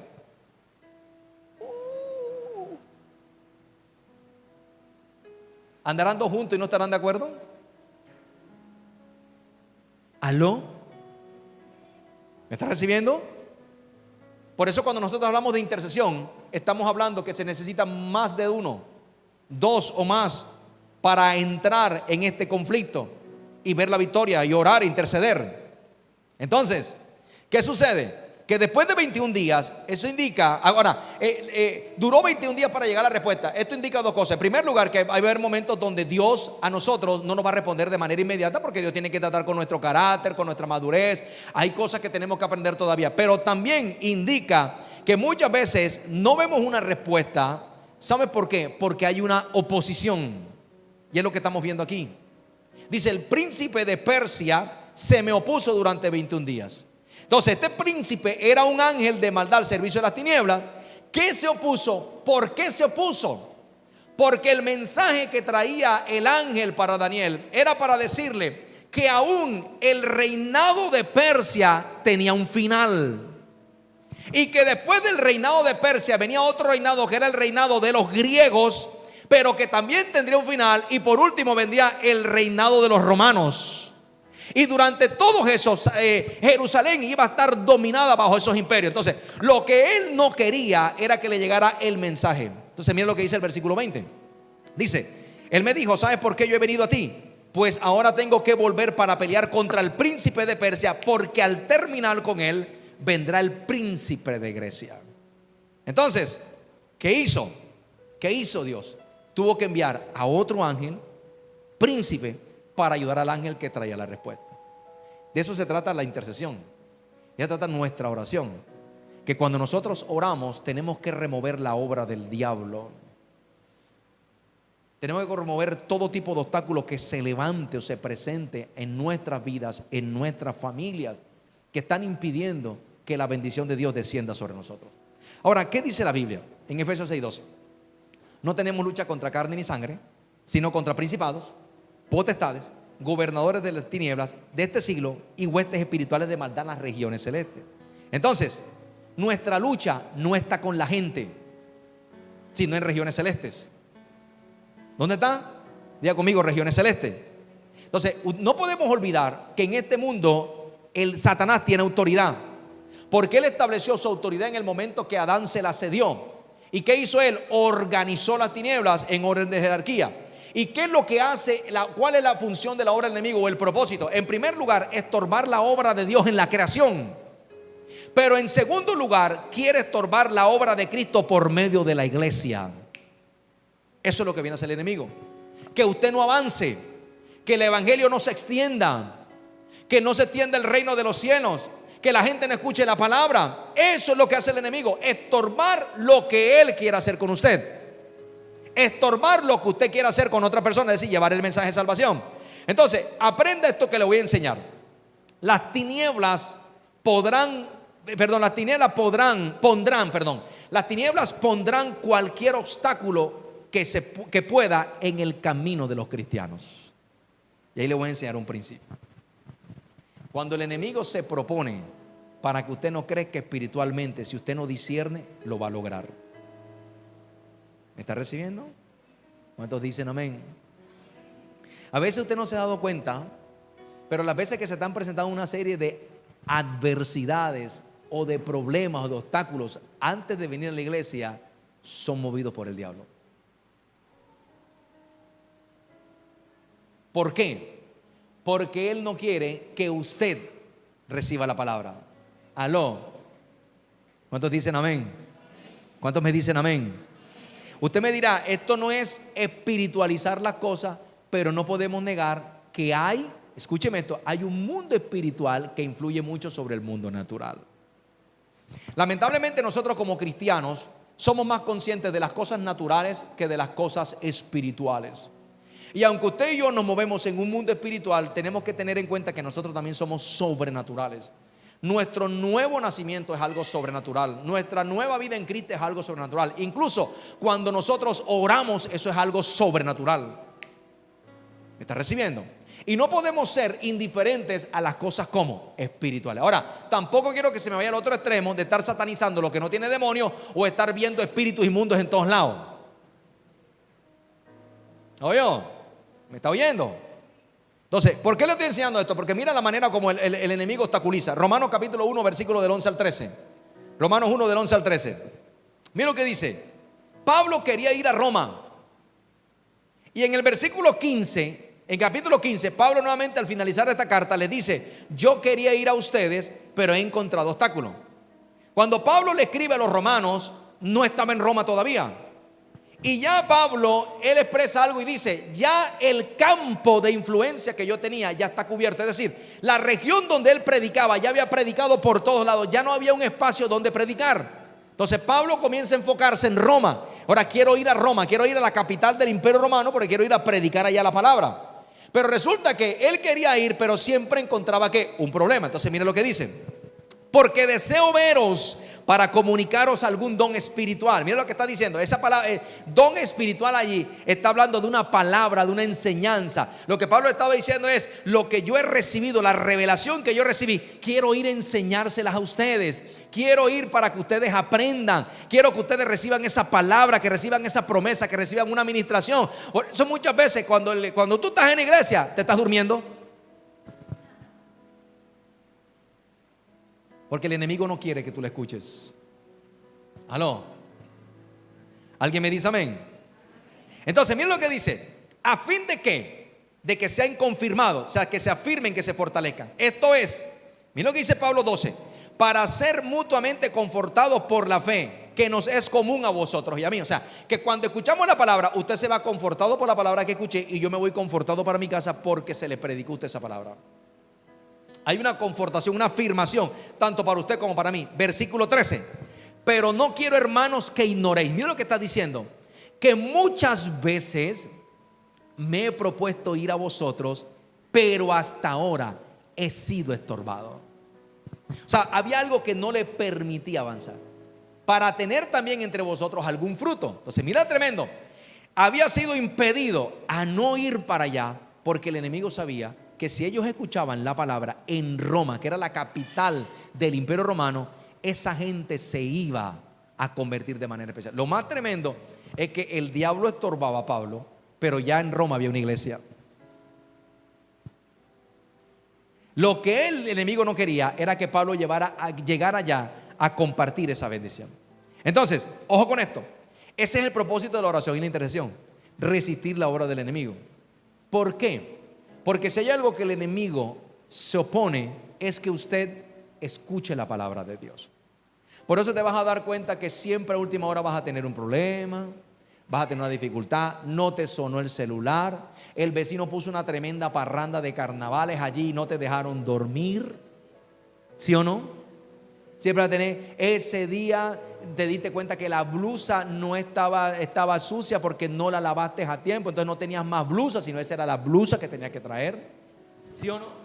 ¿Andarán dos juntos y no estarán de acuerdo? ¿Aló? ¿Me está recibiendo? Por eso cuando nosotros hablamos de intercesión, estamos hablando que se necesita más de uno, 2 o más, para entrar en este conflicto y ver la victoria y orar e interceder. Entonces, ¿qué sucede? Que después de 21 días, eso indica, ahora, duró 21 días para llegar a la respuesta. Esto indica 2 cosas. En primer lugar, que va a haber momentos donde Dios a nosotros no nos va a responder de manera inmediata, porque Dios tiene que tratar con nuestro carácter, con nuestra madurez. Hay cosas que tenemos que aprender todavía. Pero también indica que muchas veces no vemos una respuesta. ¿Sabes por qué? Porque hay una oposición. Y es lo que estamos viendo aquí. Dice, el príncipe de Persia se me opuso durante 21 días. Entonces este príncipe era un ángel de maldad al servicio de las tinieblas. ¿Qué se opuso? ¿Por qué se opuso? Porque el mensaje que traía el ángel para Daniel era para decirle que aún el reinado de Persia tenía un final. Y que después del reinado de Persia venía otro reinado que era el reinado de los griegos, pero que también tendría un final. Y por último vendría el reinado de los romanos. Y durante todos esos, Jerusalén iba a estar dominada bajo esos imperios. Entonces, lo que él no quería era que le llegara el mensaje. Entonces, miren lo que dice el versículo 20. Dice, él me dijo, ¿sabes por qué yo he venido a ti? Pues ahora tengo que volver para pelear contra el príncipe de Persia, porque al terminar con él, vendrá el príncipe de Grecia. Entonces, ¿qué hizo? ¿Qué hizo Dios? Tuvo que enviar a otro ángel, príncipe, para ayudar al ángel que traía la respuesta. De eso se trata la intercesión. Ya trata nuestra oración. Que cuando nosotros oramos tenemos que remover la obra del diablo. Tenemos que remover todo tipo de obstáculos que se levante o se presente en nuestras vidas, en nuestras familias, que están impidiendo que la bendición de Dios descienda sobre nosotros. Ahora, ¿qué dice la Biblia? En Efesios 6:12. No tenemos lucha contra carne ni sangre, sino contra principados, potestades, gobernadores de las tinieblas de este siglo y huestes espirituales de maldad en las regiones celestes. Entonces, nuestra lucha no está con la gente, sino en regiones celestes. ¿Dónde está? Diga conmigo, regiones celestes. Entonces, no podemos olvidar que en este mundo el Satanás tiene autoridad, porque él estableció su autoridad en el momento que Adán se la cedió. ¿Y qué hizo él? Organizó las tinieblas en orden de jerarquía. ¿Y qué es lo que hace? ¿Cuál es la función de la obra del enemigo o el propósito? En primer lugar, estorbar la obra de Dios en la creación. Pero en segundo lugar, quiere estorbar la obra de Cristo por medio de la iglesia. Eso es lo que viene a hacer el enemigo. Que usted no avance, que el evangelio no se extienda, que no se extienda el reino de los cielos, que la gente no escuche la palabra. Eso es lo que hace el enemigo, estorbar lo que él quiera hacer con usted, estorbar lo que usted quiera hacer con otra persona, es decir, llevar el mensaje de salvación. Entonces, aprenda esto que le voy a enseñar. Las tinieblas pondrán cualquier obstáculo que pueda en el camino de los cristianos. Y ahí le voy a enseñar un principio. Cuando el enemigo se propone para que usted no crezca espiritualmente, si usted no discierne, lo va a lograr. ¿Me está recibiendo? ¿Cuántos dicen amén? A veces usted no se ha dado cuenta, pero las veces que se están presentando una serie de adversidades o de problemas o de obstáculos antes de venir a la iglesia, son movidos por el diablo. ¿Por qué? Porque él no quiere que usted reciba la palabra. Aló. ¿Cuántos dicen amén? ¿Cuántos me dicen amén? Usted me dirá, esto no es espiritualizar las cosas, pero no podemos negar que hay, escúcheme esto, hay un mundo espiritual que influye mucho sobre el mundo natural. Lamentablemente nosotros como cristianos somos más conscientes de las cosas naturales que de las cosas espirituales. Y aunque usted y yo nos movemos en un mundo espiritual, tenemos que tener en cuenta que nosotros también somos sobrenaturales. Nuestro nuevo nacimiento es algo sobrenatural. Nuestra nueva vida en Cristo es algo sobrenatural. Incluso cuando nosotros oramos, eso es algo sobrenatural. ¿Me está recibiendo? Y no podemos ser indiferentes a las cosas como espirituales. Ahora, tampoco quiero que se me vaya al otro extremo de estar satanizando lo que no tiene demonio o estar viendo espíritus inmundos en todos lados. ¿Oye? ¿Me está oyendo? Entonces, ¿por qué le estoy enseñando esto? Porque mira la manera como el enemigo obstaculiza. Romanos capítulo 1, versículo del 11 al 13. Romanos 1 del 11 al 13. Mira lo que dice. Pablo quería ir a Roma. Y en el versículo 15, en capítulo 15, Pablo nuevamente al finalizar esta carta le dice: yo quería ir a ustedes, pero he encontrado obstáculos. Cuando Pablo le escribe a los romanos, no estaba en Roma todavía. Y ya Pablo, él expresa algo y dice: ya el campo de influencia que yo tenía ya está cubierto. Es decir, la región donde él predicaba ya había predicado por todos lados. Ya no había un espacio donde predicar. Entonces Pablo comienza a enfocarse en Roma. Ahora quiero ir a Roma, quiero ir a la capital del imperio romano, porque quiero ir a predicar allá la palabra. Pero resulta que él quería ir, pero siempre encontraba que un problema. Entonces mire lo que dice: porque deseo veros para comunicaros algún don espiritual. Mira lo que está diciendo. Esa palabra, don espiritual, allí está hablando de una palabra, de una enseñanza. Lo que Pablo estaba diciendo es: lo que yo he recibido, la revelación que yo recibí, quiero ir a enseñárselas a ustedes. Quiero ir para que ustedes aprendan. Quiero que ustedes reciban esa palabra, que reciban esa promesa, que reciban una administración. Son muchas veces cuando tú estás en la iglesia, te estás durmiendo. Porque el enemigo no quiere que tú le escuches. ¿Aló? ¿Alguien me dice amén? Entonces, miren lo que dice: a fin de que, sean confirmados, o sea, que se afirmen, que se fortalezcan. Esto es, miren lo que dice Pablo 12: para ser mutuamente confortados por la fe que nos es común a vosotros y a mí. O sea, que cuando escuchamos la palabra, usted se va confortado por la palabra que escuché, y yo me voy confortado para mi casa porque se le predicó a usted esa palabra. Hay una confortación, una afirmación, tanto para usted como para mí. Versículo 13: pero no quiero, hermanos, que ignoréis. Mira lo que está diciendo: que muchas veces me he propuesto ir a vosotros, pero hasta ahora he sido estorbado. O sea, había algo que no le permitía avanzar, para tener también entre vosotros algún fruto. Entonces mira, tremendo. Había sido impedido a no ir para allá, porque el enemigo sabía que si ellos escuchaban la palabra en Roma, que era la capital del imperio romano, esa gente se iba a convertir de manera especial. Lo más tremendo es que el diablo estorbaba a Pablo, pero ya en Roma había una iglesia. Lo que el enemigo no quería era que Pablo llegara allá a compartir esa bendición. Entonces, ojo con esto. Ese es el propósito de la oración y la intercesión: resistir la obra del enemigo. ¿Por qué? Porque si hay algo que el enemigo se opone, es que usted escuche la palabra de Dios. Por eso te vas a dar cuenta que siempre a última hora vas a tener un problema, vas a tener una dificultad. No te sonó el celular, el vecino puso una tremenda parranda de carnavales allí y no te dejaron dormir, ¿sí o no? Siempre vas a tener, ese día te diste cuenta que la blusa no estaba sucia porque no la lavaste a tiempo, entonces no tenías más blusa, sino esa era la blusa que tenías que traer, ¿sí o no?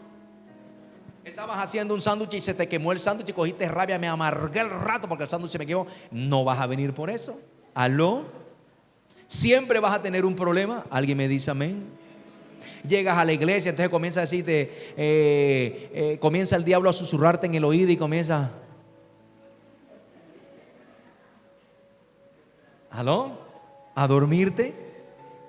Estabas haciendo un sándwich y se te quemó el sándwich y cogiste rabia, me amargué el rato porque el sándwich se me quemó. No vas a venir por eso. ¿Aló? Siempre vas a tener un problema. ¿Alguien me dice amén? Llegas a la iglesia, entonces comienza a decirte, comienza el diablo a susurrarte en el oído y comienza, ¿aló? ¿A dormirte?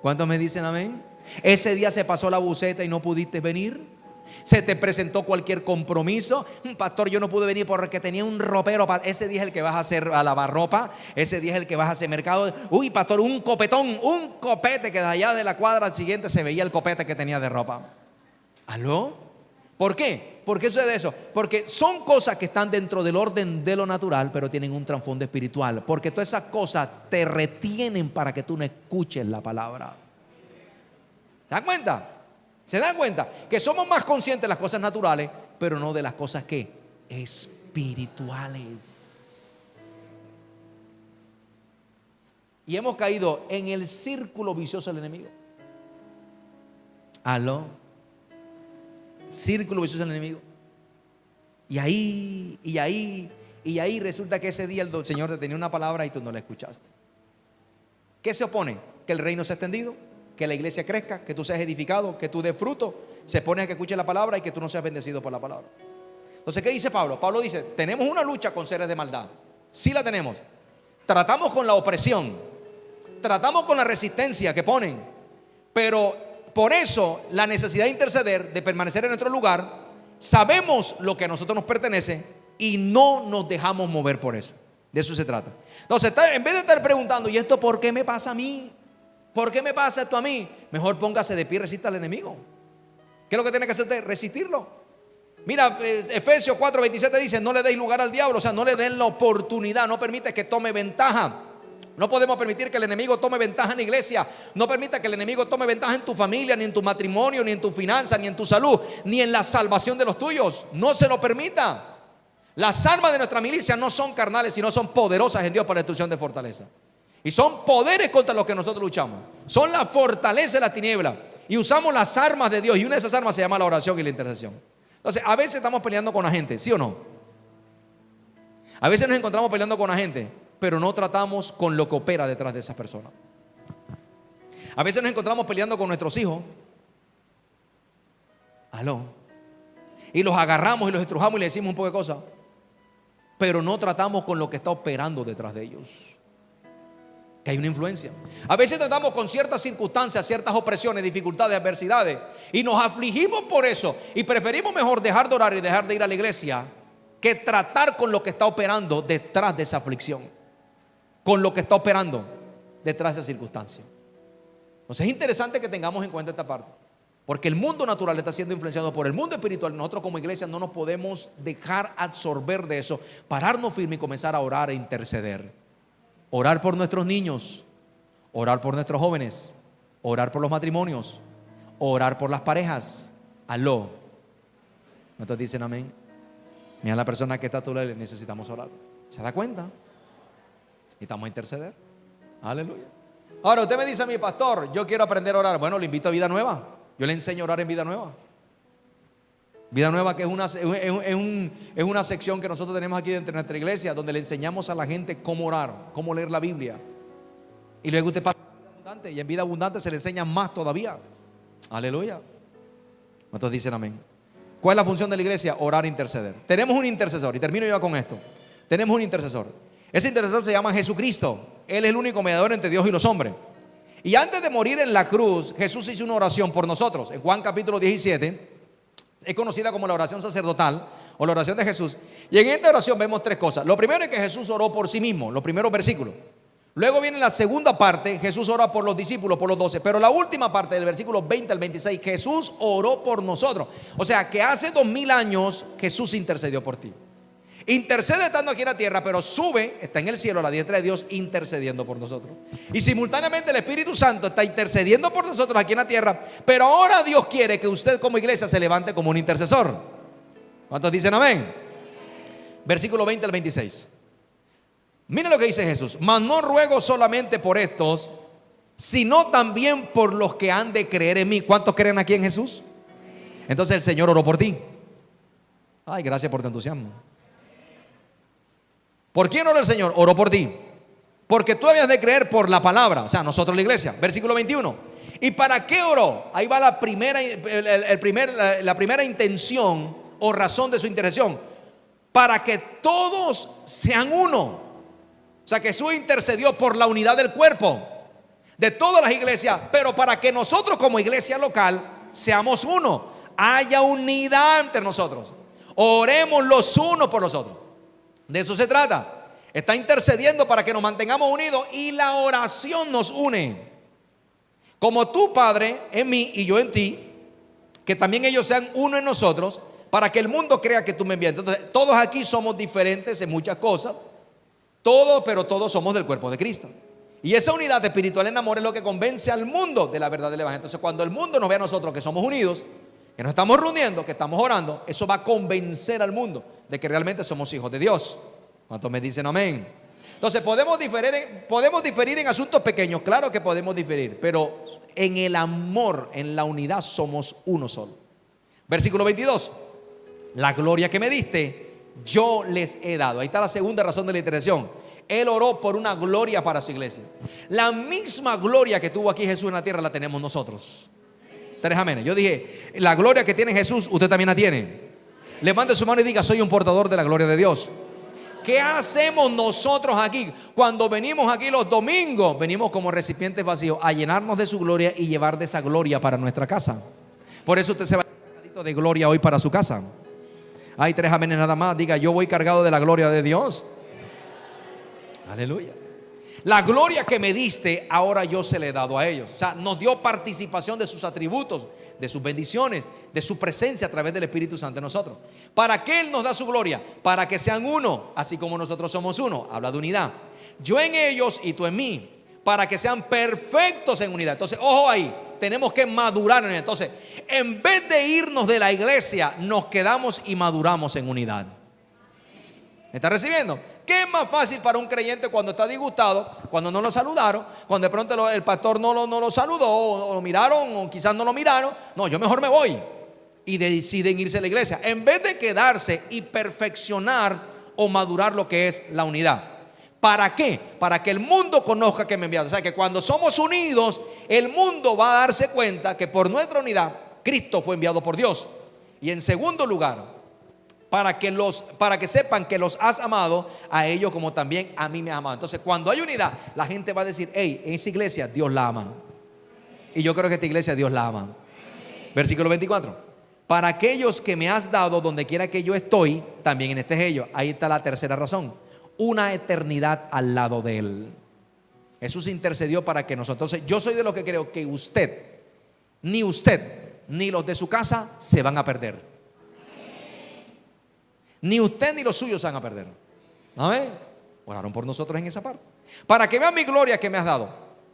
¿Cuántos me dicen amén? Ese día se pasó la buceta y no pudiste venir. Se te presentó cualquier compromiso. Pastor, yo no pude venir porque tenía un ropero. Ese día es el que vas a hacer a lavar ropa. Ese día es el que vas a hacer mercado. Uy, pastor, un copetón, un copete, que de allá de la cuadra siguiente se veía el copete que tenía de ropa. ¿Aló? ¿Por qué? ¿Por qué sucede eso? Porque son cosas que están dentro del orden de lo natural, pero tienen un trasfondo espiritual. Porque todas esas cosas te retienen para que tú no escuches la palabra. ¿Se dan cuenta? ¿Se dan cuenta? Que somos más conscientes de las cosas naturales, pero no de las cosas que espirituales. Y hemos caído en el círculo vicioso del enemigo. ¿Aló? Círculo vicioso del enemigo. Y ahí resulta que ese día el Señor te tenía una palabra y tú no la escuchaste. ¿Qué se opone? Que el reino sea extendido, que la iglesia crezca, que tú seas edificado, que tú des fruto. Se pone a que escuches la palabra y que tú no seas bendecido por la palabra. Entonces, ¿qué dice Pablo? Pablo dice, tenemos una lucha con seres de maldad. Sí la tenemos. Tratamos con la opresión, tratamos con la resistencia que ponen, pero por eso la necesidad de interceder, de permanecer en nuestro lugar. Sabemos lo que a nosotros nos pertenece y no nos dejamos mover por eso. De eso se trata. Entonces, en vez de estar preguntando, ¿y esto por qué me pasa a mí? ¿Por qué me pasa esto a mí? Mejor póngase de pie y resista al enemigo. ¿Qué es lo que tiene que hacer usted? Resistirlo. Mira, Efesios 4:27 dice, no le deis lugar al diablo. O sea, no le den la oportunidad, no permite que tome ventaja. No podemos permitir que el enemigo tome ventaja en la iglesia. No permita que el enemigo tome ventaja en tu familia, ni en tu matrimonio, ni en tu finanza, ni en tu salud, ni en la salvación de los tuyos. No se lo permita. Las armas de nuestra milicia no son carnales, sino son poderosas en Dios para la destrucción de fortaleza. Y son poderes contra los que nosotros luchamos. Son la fortaleza de la tiniebla. Y usamos las armas de Dios. Y una de esas armas se llama la oración y la intercesión. Entonces, a veces estamos peleando con la gente, ¿sí o no? A veces nos encontramos peleando con la gente, pero no tratamos con lo que opera detrás de esas personas. A veces nos encontramos peleando con nuestros hijos. ¿Aló? Y los agarramos y los estrujamos y le decimos un poco de cosas, pero no tratamos con lo que está operando detrás de ellos. Que hay una influencia. A veces tratamos con ciertas circunstancias, ciertas opresiones, dificultades, adversidades, y nos afligimos por eso, y preferimos mejor dejar de orar y dejar de ir a la iglesia que tratar con lo que está operando detrás de esa aflicción, con lo que está operando detrás de esa circunstancia. Entonces es interesante que tengamos en cuenta esta parte, porque el mundo natural está siendo influenciado por el mundo espiritual. Nosotros como iglesia no nos podemos dejar absorber de eso, pararnos firme y comenzar a orar e interceder. Orar por nuestros niños, orar por nuestros jóvenes, orar por los matrimonios, orar por las parejas. Aló. ¿Cuántos dicen amén? Mira a la persona que está a tu lado, necesitamos orar. ¿Se da cuenta? Necesitamos interceder. Aleluya. Ahora usted me dice a mí, pastor, yo quiero aprender a orar. Bueno, le invito a Vida Nueva. Yo le enseño a orar en Vida Nueva. Vida Nueva, que es una sección que nosotros tenemos aquí dentro de nuestra iglesia, donde le enseñamos a la gente cómo orar, cómo leer la Biblia. Y luego usted pasa a Vida Abundante, y en Vida Abundante se le enseña más todavía. Aleluya. ¿Cuántos dicen amén? ¿Cuál es la función de la iglesia? Orar e interceder. Tenemos un intercesor, y termino yo con esto. Tenemos un intercesor. Ese intercesor se llama Jesucristo. Él es el único mediador entre Dios y los hombres. Y antes de morir en la cruz, Jesús hizo una oración por nosotros. En Juan capítulo 17, Es conocida como la oración sacerdotal o la oración de Jesús. Y en esta oración vemos tres cosas. Lo primero es que Jesús oró por sí mismo, los primeros versículos. Luego viene la segunda parte, Jesús ora por los discípulos, por los 12. Pero la última parte del versículo 20 al 26, Jesús oró por nosotros. O sea que hace 2000 años Jesús intercedió por ti. Intercede estando aquí en la tierra, pero sube, está en el cielo a la diestra de Dios, intercediendo por nosotros. Y simultáneamente el Espíritu Santo está intercediendo por nosotros aquí en la tierra. Pero ahora Dios quiere que usted como iglesia se levante como un intercesor. ¿Cuántos dicen amén? Versículo 20 al 26. Miren lo que dice Jesús: mas no ruego solamente por estos, sino también por los que han de creer en mí. ¿Cuántos creen aquí en Jesús? Entonces el Señor oró por ti. Ay, gracias por tu entusiasmo. ¿Por quién oró el Señor? Oró por ti. Porque tú habías de creer por la palabra, o sea, nosotros la iglesia. Versículo 21. ¿Y para qué oró? Ahí va la primera intención o razón de su intercesión. Para que todos sean uno. O sea, que Jesús intercedió por la unidad del cuerpo de todas las iglesias, pero para que nosotros como iglesia local seamos uno, haya unidad entre nosotros, oremos los unos por los otros. De eso se trata. Está intercediendo para que nos mantengamos unidos y la oración nos une. Como tú, Padre, en mí y yo en ti, que también ellos sean uno en nosotros, para que el mundo crea que tú me envías. Entonces, todos aquí somos diferentes en muchas cosas, todos, pero todos somos del cuerpo de Cristo. Y esa unidad espiritual en amor es lo que convence al mundo de la verdad del Evangelio. Entonces, cuando el mundo nos ve a nosotros que somos unidos, que nos estamos reuniendo, que estamos orando, eso va a convencer al mundo de que realmente somos hijos de Dios. ¿Cuántos me dicen amén? Entonces podemos diferir en asuntos pequeños, claro que podemos diferir, pero en el amor, en la unidad somos uno solo. Versículo 22. La gloria que me diste, yo les he dado. Ahí está la segunda razón de la intercesión. Él oró por una gloria para su iglesia. La misma gloria que tuvo aquí Jesús en la tierra la tenemos nosotros. Tres amenes. Yo dije, la gloria que tiene Jesús, usted también la tiene. Levante su mano y diga: soy un portador de la gloria de Dios. ¿Qué hacemos nosotros aquí? Cuando venimos aquí los domingos, venimos como recipientes vacíos a llenarnos de su gloria y llevar de esa gloria para nuestra casa. Por eso usted se va cargadito de gloria hoy para su casa. Hay tres amenes nada más. Diga: yo voy cargado de la gloria de Dios. Aleluya. La gloria que me diste, ahora yo se le he dado a ellos. O sea, nos dio participación de sus atributos, de sus bendiciones, de su presencia a través del Espíritu Santo en nosotros. ¿Para qué Él nos da su gloria? Para que sean uno, así como nosotros somos uno. Habla de unidad. Yo en ellos y tú en mí, para que sean perfectos en unidad. Entonces, ojo ahí, tenemos que madurar en unidad. Entonces, en vez de irnos de la iglesia, nos quedamos y maduramos en unidad. ¿Me está recibiendo? ¿Qué es más fácil para un creyente cuando está disgustado, cuando no lo saludaron, cuando de pronto el pastor no lo saludó, o lo miraron, o quizás no lo miraron? No, yo mejor me voy. Y deciden irse a la iglesia, en vez de quedarse y perfeccionar o madurar lo que es la unidad. ¿Para qué? Para que el mundo conozca que me enviaron. O sea, que cuando somos unidos, el mundo va a darse cuenta que por nuestra unidad Cristo fue enviado por Dios. Y en segundo lugar, para que sepan que los has amado a ellos como también a mí me has amado. Entonces, cuando hay unidad, la gente va a decir: hey, en esa iglesia Dios la ama. Y yo creo que esta iglesia Dios la ama. Versículo 24. Para aquellos que me has dado, donde quiera que yo estoy, también estés ellos. Ahí está la tercera razón: una eternidad al lado de Él. Jesús intercedió para que nosotros. Entonces, yo soy de los que creo que usted, ni los de su casa se van a perder. Ni usted ni los suyos se van a perder. ¿Amén? Oraron por nosotros en esa parte. Para que vean mi gloria que me has dado,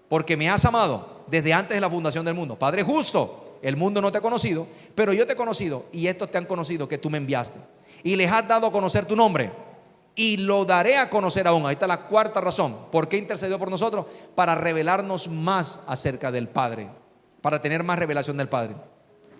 porque me has amado desde antes de la fundación del mundo. Padre justo, el mundo no te ha conocido, pero yo te he conocido, y estos te han conocido que tú me enviaste. Y les has dado a conocer tu nombre, y lo daré a conocer aún. Ahí está la cuarta razón. ¿Por qué intercedió por nosotros? Para revelarnos más acerca del Padre, para tener más revelación del Padre,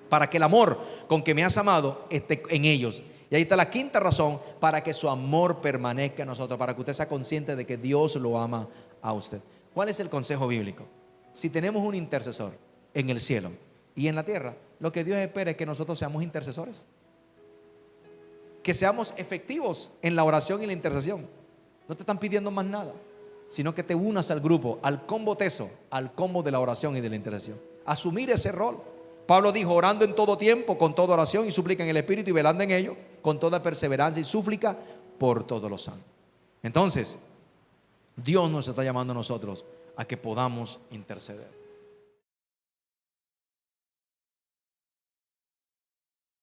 para que el amor con que me has amado esté en ellos. Y ahí está la quinta razón: para que su amor permanezca en nosotros, para que usted sea consciente de que Dios lo ama a usted. ¿Cuál es el consejo bíblico? Si tenemos un intercesor en el cielo y en la tierra, lo que Dios espera es que nosotros seamos intercesores, que seamos efectivos en la oración y la intercesión. No te están pidiendo más nada, sino que te unas al grupo, al combo teso, al combo de la oración y de la intercesión. Asumir ese rol. Pablo dijo, orando en todo tiempo, con toda oración y súplica en el Espíritu y velando en ello, con toda perseverancia y súplica por todos los santos. Entonces, Dios nos está llamando a nosotros a que podamos interceder.